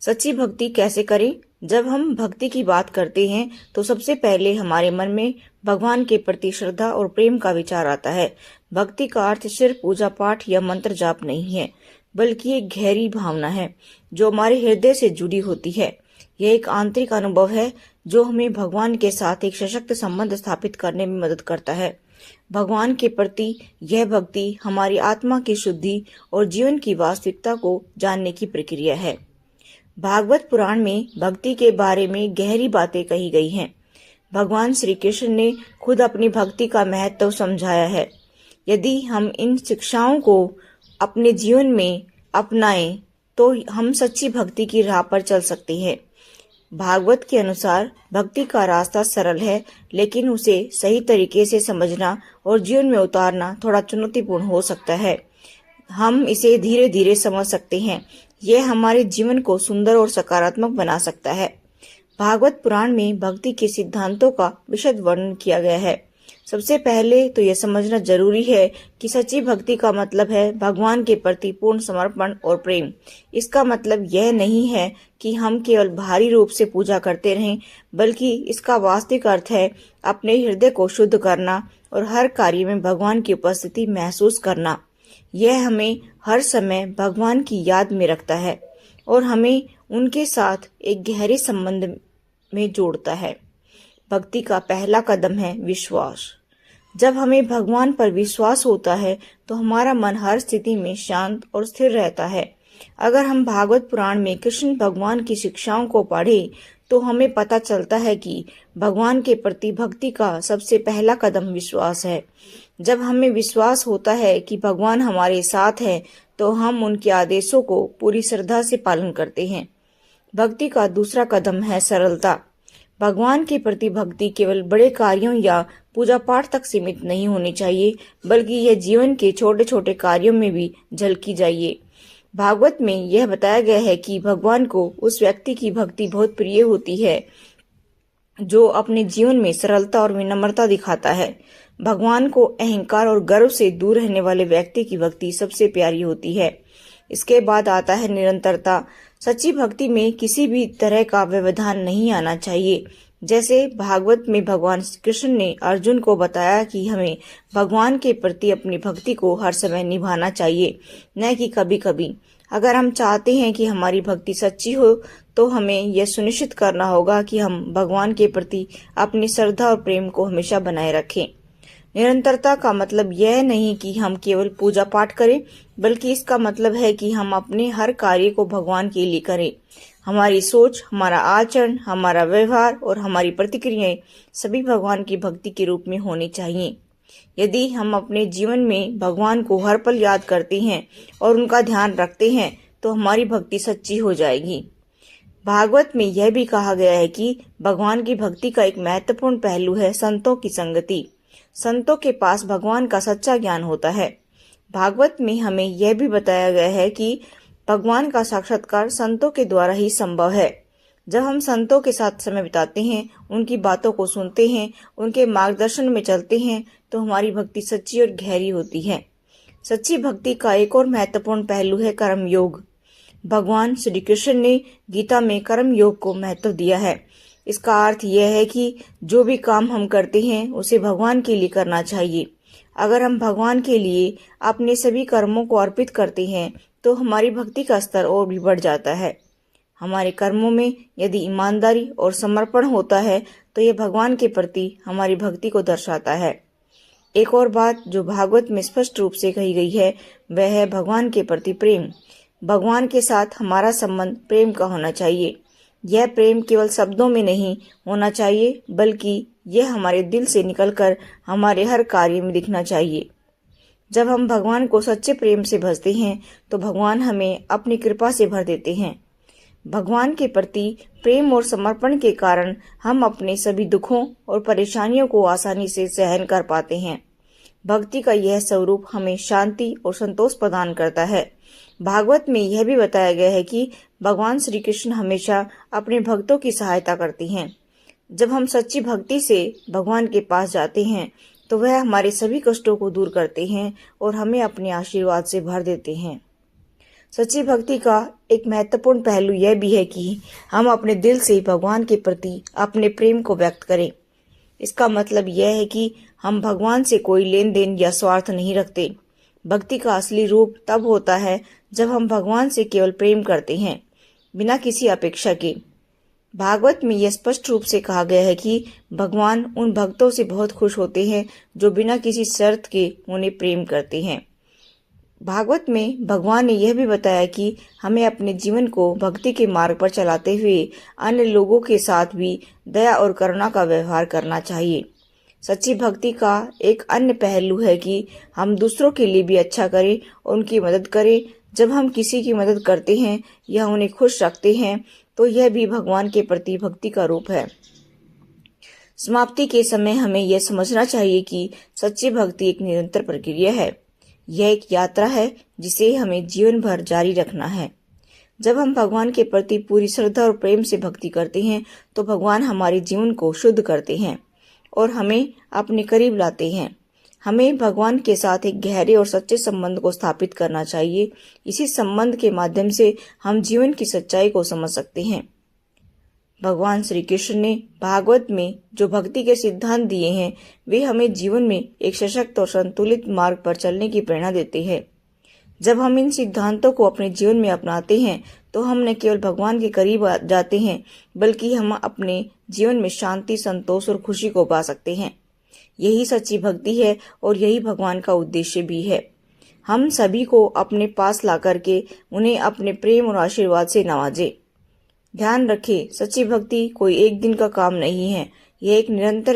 सच्ची भक्ति कैसे करें? जब हम भक्ति की बात करते हैं तो सबसे पहले हमारे मन में भगवान के प्रति श्रद्धा और प्रेम का विचार आता है। भक्ति का अर्थ सिर्फ पूजा पाठ या मंत्र जाप नहीं है, बल्कि एक गहरी भावना है जो हमारे हृदय से जुड़ी होती है। यह एक आंतरिक अनुभव है जो हमें भगवान के साथ एक सशक्त संबंध स्थापित करने में मदद करता है। भगवान के प्रति यह भक्ति हमारी आत्मा की शुद्धि और जीवन की वास्तविकता को जानने की प्रक्रिया है। भागवत पुराण में भक्ति के बारे में गहरी बातें कही गई हैं। भगवान श्री कृष्ण ने खुद अपनी भक्ति का महत्व समझाया है। यदि हम इन शिक्षाओं को अपने जीवन में अपनाएं तो हम सच्ची भक्ति की राह पर चल सकते हैं। भागवत के अनुसार भक्ति का रास्ता सरल है, लेकिन उसे सही तरीके से समझना और जीवन में उतारना थोड़ा चुनौतीपूर्ण हो सकता है। हम इसे धीरे धीरे समझ सकते हैं। यह हमारे जीवन को सुंदर और सकारात्मक बना सकता है। भागवत पुराण में भक्ति के सिद्धांतों का विशद वर्णन किया गया है। सबसे पहले तो यह समझना जरूरी है कि सच्ची भक्ति का मतलब है भगवान के प्रति पूर्ण समर्पण और प्रेम। इसका मतलब यह नहीं है कि हम केवल बाहरी रूप से पूजा करते रहें, बल्कि इसका वास्तविक अर्थ है अपने हृदय को शुद्ध करना और हर कार्य में भगवान की उपस्थिति महसूस करना। यह हमें हर समय भगवान की याद में रखता है और हमें उनके साथ एक गहरे संबंध में जोड़ता है। भक्ति का पहला कदम है विश्वास। जब हमें भगवान पर विश्वास होता है तो हमारा मन हर स्थिति में शांत और स्थिर रहता है। अगर हम भागवत पुराण में कृष्ण भगवान की शिक्षाओं को पढ़ें तो हमें पता चलता है कि भगवान के प्रति भक्ति का सबसे पहला कदम विश्वास है। जब हमें विश्वास होता है कि भगवान हमारे साथ है तो हम उनके आदेशों को पूरी श्रद्धा से पालन करते हैं। भक्ति का दूसरा कदम है सरलता। भगवान के प्रति भक्ति केवल बड़े कार्यों या पूजा पाठ तक सीमित नहीं होनी चाहिए, बल्कि यह जीवन के छोटे छोटे कार्यों में भी झलकी जाइए। भागवत में यह बताया गया है कि भगवान को उस व्यक्ति की भक्ति बहुत प्रिय होती है जो अपने जीवन में सरलता और विनम्रता दिखाता है। भगवान को अहंकार और गर्व से दूर रहने वाले व्यक्ति की भक्ति सबसे प्यारी होती है। इसके बाद आता है निरंतरता। सच्ची भक्ति में किसी भी तरह का व्यवधान नहीं आना चाहिए। जैसे भागवत में भगवान कृष्ण ने अर्जुन को बताया कि हमें भगवान के प्रति अपनी भक्ति को हर समय निभाना चाहिए, न कि कभी कभी। अगर हम चाहते हैं कि हमारी भक्ति सच्ची हो तो हमें यह सुनिश्चित करना होगा कि हम भगवान के प्रति अपनी श्रद्धा और प्रेम को हमेशा बनाए रखें। निरंतरता का मतलब यह नहीं कि हम केवल पूजा पाठ करें, बल्कि इसका मतलब है कि हम अपने हर कार्य को भगवान के लिए करें। हमारी सोच, हमारा आचरण, हमारा व्यवहार और हमारी प्रतिक्रियाएं सभी भगवान की भक्ति के रूप में होनी चाहिए। यदि हम अपने जीवन में भगवान को हर पल याद करते हैं और उनका ध्यान रखते हैं तो हमारी भक्ति सच्ची हो जाएगी। भागवत में यह भी कहा गया है कि भगवान की भक्ति का एक महत्वपूर्ण पहलू है संतों की संगति। संतों के पास भगवान का सच्चा ज्ञान होता है। भागवत में हमें यह भी बताया गया है कि भगवान का साक्षात्कार संतों के द्वारा ही संभव है। जब हम संतों के साथ समय बिताते हैं, उनकी बातों को सुनते हैं, उनके मार्गदर्शन में चलते हैं, तो हमारी भक्ति सच्ची और गहरी होती है। सच्ची भक्ति का एक और महत्वपूर्ण पहलू है कर्म योग। भगवान श्री कृष्ण ने गीता में कर्म योग को महत्व दिया है। इसका अर्थ यह है कि जो भी काम हम करते हैं उसे भगवान के लिए करना चाहिए। अगर हम भगवान के लिए अपने सभी कर्मों को अर्पित करते हैं तो हमारी भक्ति का स्तर और भी बढ़ जाता है। हमारे कर्मों में यदि ईमानदारी और समर्पण होता है तो यह भगवान के प्रति हमारी भक्ति को दर्शाता है। एक और बात जो भागवत में स्पष्ट रूप से कही गई है वह है भगवान के प्रति प्रेम। भगवान के साथ हमारा संबंध प्रेम का होना चाहिए। यह प्रेम केवल शब्दों में नहीं होना चाहिए, बल्कि यह हमारे दिल से निकलकर हमारे हर कार्य में दिखना चाहिए। जब हम भगवान को सच्चे प्रेम से भजते हैं तो भगवान हमें अपनी कृपा से भर देते हैं। भगवान के प्रति प्रेम और समर्पण के कारण हम अपने सभी दुखों और परेशानियों को आसानी से सहन कर पाते हैं। भक्ति का यह स्वरूप हमें शांति और संतोष प्रदान करता है। भागवत में यह भी बताया गया है कि भगवान श्री कृष्ण हमेशा अपने भक्तों की सहायता करते हैं। जब हम सच्ची भक्ति से भगवान के पास जाते हैं तो वह हमारे सभी कष्टों को दूर करते हैं और हमें अपने आशीर्वाद से भर देते हैं। सच्ची भक्ति का एक महत्वपूर्ण पहलू यह भी है कि हम अपने दिल से भगवान के प्रति अपने प्रेम को व्यक्त करें। इसका मतलब यह है कि हम भगवान से कोई लेन देन या स्वार्थ नहीं रखते। भक्ति का असली रूप तब होता है जब हम भगवान से केवल प्रेम करते हैं, बिना किसी अपेक्षा के। भागवत में यह स्पष्ट रूप से कहा गया है कि भगवान उन भक्तों से बहुत खुश होते हैं जो बिना किसी शर्त के उन्हें प्रेम करते हैं। भागवत में भगवान ने यह भी बताया कि हमें अपने जीवन को भक्ति के मार्ग पर चलाते हुए अन्य लोगों के साथ भी दया और करुणा का व्यवहार करना चाहिए। सच्ची भक्ति का एक अन्य पहलू है कि हम दूसरों के लिए भी अच्छा करें और उनकी मदद करें। जब हम किसी की मदद करते हैं या उन्हें खुश रखते हैं तो यह भी भगवान के प्रति भक्ति का रूप है। समाप्ति के समय हमें यह समझना चाहिए कि सच्ची भक्ति एक निरंतर प्रक्रिया है। यह एक यात्रा है जिसे हमें जीवन भर जारी रखना है। जब हम भगवान के प्रति पूरी श्रद्धा और प्रेम से भक्ति करते हैं तो भगवान हमारे जीवन को शुद्ध करते हैं और हमें अपने करीब लाते हैं। हमें भगवान के साथ एक गहरे और सच्चे संबंध को स्थापित करना चाहिए। इसी संबंध के माध्यम से हम जीवन की सच्चाई को समझ सकते हैं। भगवान श्री कृष्ण ने भागवत में जो भक्ति के सिद्धांत दिए हैं वे हमें जीवन में एक सशक्त और संतुलित मार्ग पर चलने की प्रेरणा देते हैं। जब हम इन सिद्धांतों को अपने जीवन में अपनाते हैं तो हम न केवल भगवान के करीब जाते हैं बल्कि हम अपने जीवन में शांति, संतोष और खुशी को पा सकते हैं। यही सच्ची भक्ति है और यही भगवान का उद्देश्य भी है। हम सभी को अपने पास ला करके उन्हें अपने प्रेम और आशीर्वाद से नवाजे। ध्यान रखें, सच्ची भक्ति कोई एक दिन का काम नहीं है, यह एक निरंतर